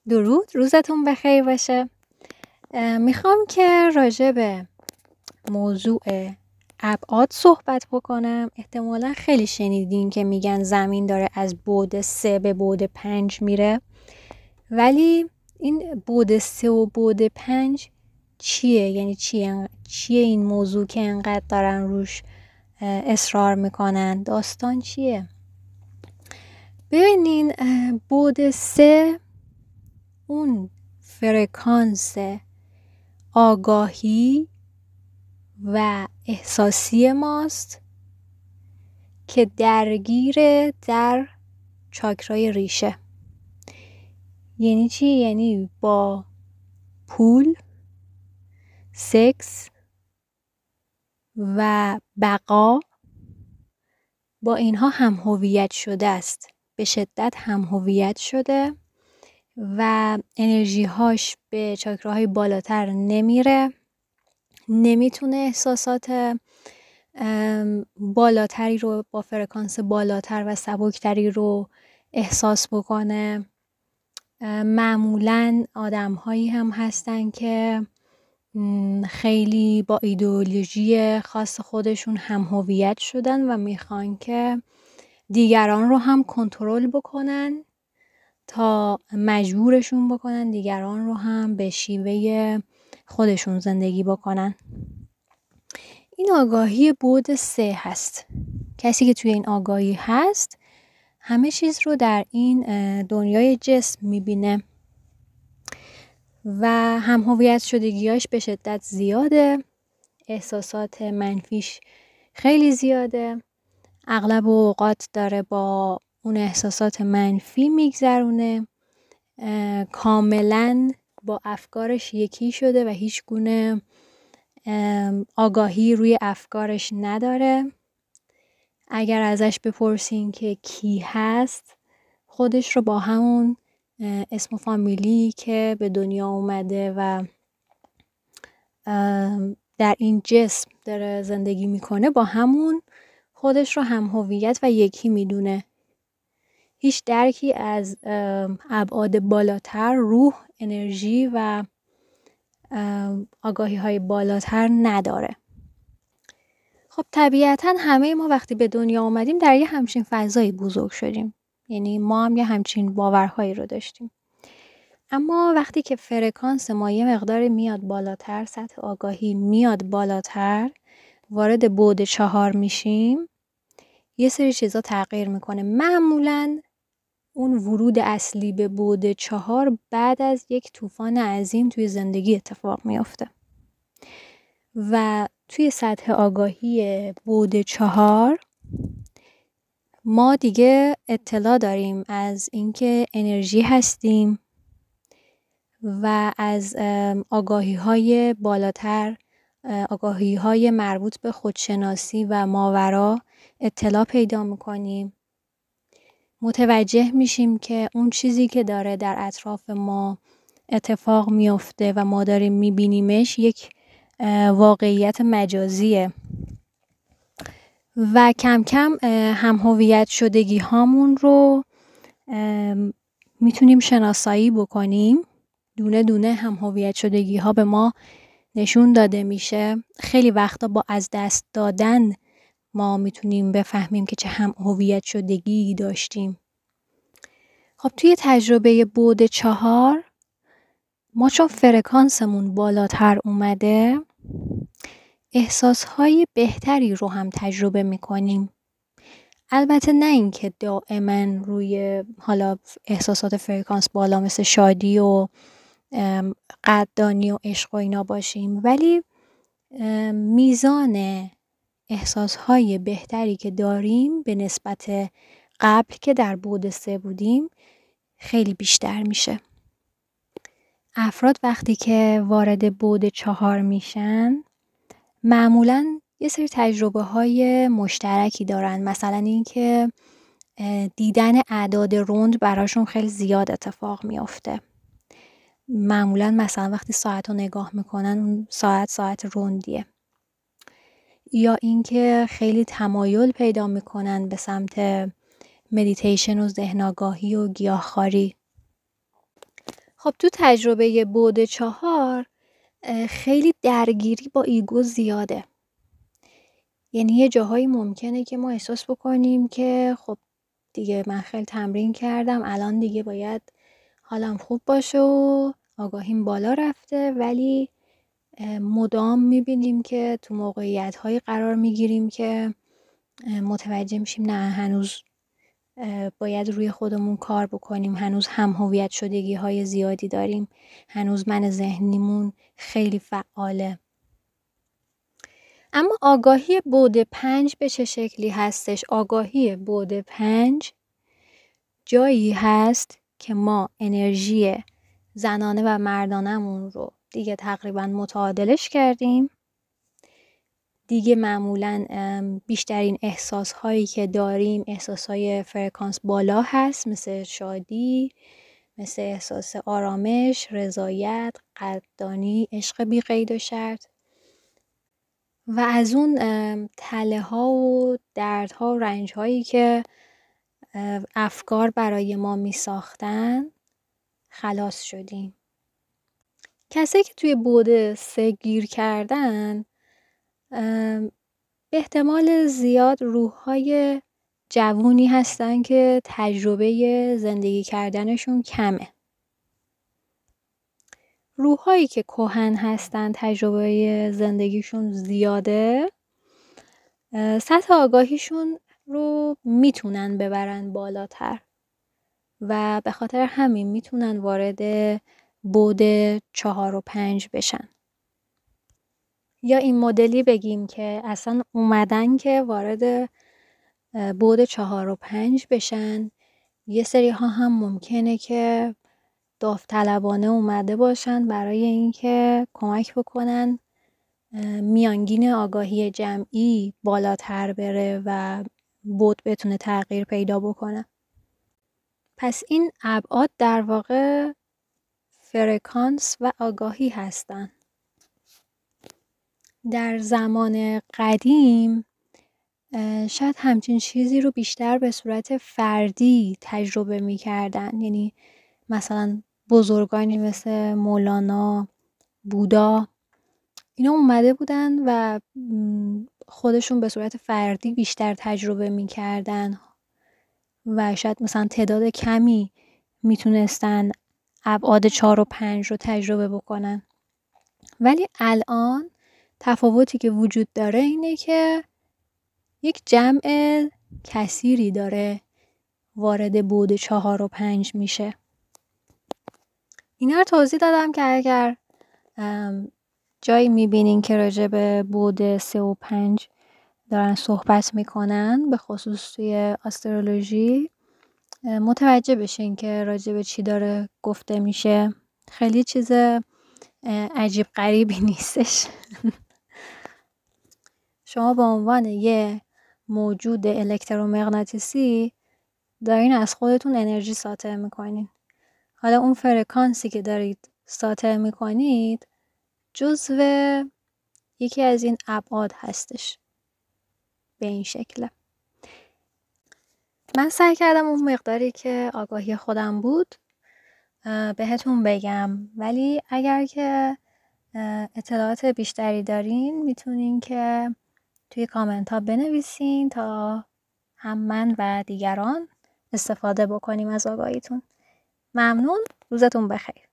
درود، روزتون بخیر باشه. میخوام که راجع به موضوع ابعاد صحبت بکنم. احتمالا خیلی شنیدین که میگن زمین داره از بعد 3 به بعد 5 میره، ولی این بعد 3 و بعد 5 چیه؟ یعنی چیه این موضوع که انقدر دارن روش اصرار میکنن؟ داستان چیه؟ ببینین، بعد 3 اون فرکانس آگاهی و احساسی ماست که درگیر در چاکرای ریشه. یعنی چی؟ یعنی با پول، سکس و بقا، با اینها هم هویت شده است، به شدت هم هویت شده و انرژی هاش به چاکراهای بالاتر نمیره، نمیتونه احساسات بالاتری رو با فرکانس بالاتر و سبکتری رو احساس بکنه. معمولاً آدم هایی هم هستن که خیلی با ایدئولوژی خاص خودشون هم هویت شدن و میخوان که دیگران رو هم کنترل بکنن تا مجبورشون بکنن دیگران رو هم به شیوه خودشون زندگی بکنن. این آگاهی بعد 3 هست. کسی که توی این آگاهی هست همه چیز رو در این دنیای جسم میبینه و هم هویت شدگیاش به شدت زیاده، احساسات منفیش خیلی زیاده، اغلب اوقات داره با اون احساسات منفی میگذرونه، کاملا با افکارش یکی شده و هیچ گونه آگاهی روی افکارش نداره. اگر ازش بپرسین که کی هست، خودش رو با همون اسم و فامیلی که به دنیا اومده و در این جسم داره زندگی میکنه با همون خودش رو هم هویت و یکی میدونه. هیچ درکی از ابعاد بالاتر، روح، انرژی و آگاهی های بالاتر نداره. خب طبیعتاً همه ما وقتی به دنیا آمدیم در یه همچین فضایی بزرگ شدیم. یعنی ما هم یه همچین باورهایی رو داشتیم. اما وقتی که فرکانس ما یه مقدار میاد بالاتر، سطح آگاهی میاد بالاتر، وارد بعد 4 میشیم، یه سری چیزا تغییر میکنه. معمولاً اون ورود اصلی به بعد 4 بعد از یک طوفان عظیم توی زندگی اتفاق میافته. و توی سطح آگاهی بعد 4 ما دیگه اطلاع داریم از اینکه انرژی هستیم و از آگاهی‌های بالاتر، آگاهی‌های مربوط به خودشناسی و ماورا اطلاع پیدا می‌کنیم. متوجه میشیم که اون چیزی که داره در اطراف ما اتفاق میفته و ما داریم میبینیمش یک واقعیت مجازیه و کم کم هم هویت شدگی هامون رو میتونیم شناسایی بکنیم. دونه دونه هم هویت شدگی ها به ما نشون داده میشه. خیلی وقتا با از دست دادن ما میتونیم بفهمیم که چه هم هویت شدگی داشتیم. خب توی تجربه بعد 4 ما چون فرکانسمون بالاتر اومده، احساسهای بهتری رو هم تجربه میکنیم. البته نه اینکه دائما روی حالا احساسات فرکانس بالا مثل شادی و قدردانی و عشق و اینا باشیم، ولی میزان احساسهای بهتری که داریم به نسبت قبل که در بعد 3 بودیم خیلی بیشتر میشه. افراد وقتی که وارد بعد 4 میشن معمولاً یه سری تجربه های مشترکی دارن. مثلا اینکه دیدن اعداد روند براشون خیلی زیاد اتفاق میافته. معمولاً مثلا وقتی ساعت رو نگاه میکنن اون ساعت روندیه. یا اینکه خیلی تمایل پیدا میکنن به سمت مدیتیشن و ذهن آگاهی و گیاهخواری. خب تو تجربه بعد 4 خیلی درگیری با ایگو زیاده. یعنی یه جاهایی ممکنه که ما احساس بکنیم که خب دیگه من خیلی تمرین کردم، الان دیگه باید حالم خوب باشه و آگاهیم بالا رفته، ولی مدام میبینیم که تو موقعیت‌هایی قرار میگیریم که متوجه میشیم نه هنوز باید روی خودمون کار بکنیم، هنوز هم هویت شدگی‌های زیادی داریم، هنوز من ذهنیمون خیلی فعاله. اما آگاهی بعد 5 به چه شکلی هستش؟ آگاهی بعد 5 جایی هست که ما انرژی زنانه و مردانمون رو دیگه تقریبا متعادلش کردیم. دیگه معمولا بیشترین احساس هایی که داریم احساس های فرکانس بالا هست، مثل شادی، مثل احساس آرامش، رضایت، قدردانی، عشق بی قید و شرط. و از اون تله ها و درد ها و رنج هایی که افکار برای ما می ساختن خلاص شدیم. کسایی که توی بعد 3 گیر کردن به احتمال زیاد روح‌های جوونی هستن که تجربه زندگی کردنشون کمه. روح‌هایی که کهن هستن تجربه زندگیشون زیاده، سطح آگاهیشون رو میتونن ببرن بالاتر و به خاطر همین میتونن وارد بعد 4 و 5 بشن. یا این مدلی بگیم که اصلا اومدن که وارد بعد 4 و 5 بشن. یه سری ها هم ممکنه که داوطلبانه اومده باشن برای اینکه کمک بکنن میانگین آگاهی جمعی بالاتر بره و بعد بتونه تغییر پیدا بکنه. پس این ابعاد در واقع فرکانس و آگاهی هستن. در زمان قدیم شاید همچین چیزی رو بیشتر به صورت فردی تجربه می‌کردن. یعنی مثلا بزرگانی مثل مولانا، بودا، اینا اومده بودن و خودشون به صورت فردی بیشتر تجربه می‌کردن و شاید مثلا تعداد کمی میتونستن ابعاد 4 و 5 رو تجربه بکنن. ولی الان تفاوتی که وجود داره اینه که یک جمع کثیری داره وارد بعد 4 و 5 میشه. اینا رو توضیح دادم که اگر جایی میبینین که راجع به بعد 3 و 5 دارن صحبت میکنن، به خصوص توی آسترولوژی، متوجه بشین که راجع به چی داره گفته میشه. خیلی چیز عجیب غریبی نیستش. شما به عنوان یه موجود الکترومغناطیسی دارین از خودتون انرژی ساطع میکنین. حالا اون فرکانسی که دارید ساطع میکنید جزو یکی از این ابعاد هستش. به این شکله. من سعی کردم اون مقداری که آگاهی خودم بود بهتون بگم، ولی اگر که اطلاعات بیشتری دارین میتونین که توی کامنت ها بنویسین تا هم من و دیگران استفاده بکنیم از آگاهیتون. ممنون. روزتون بخیر.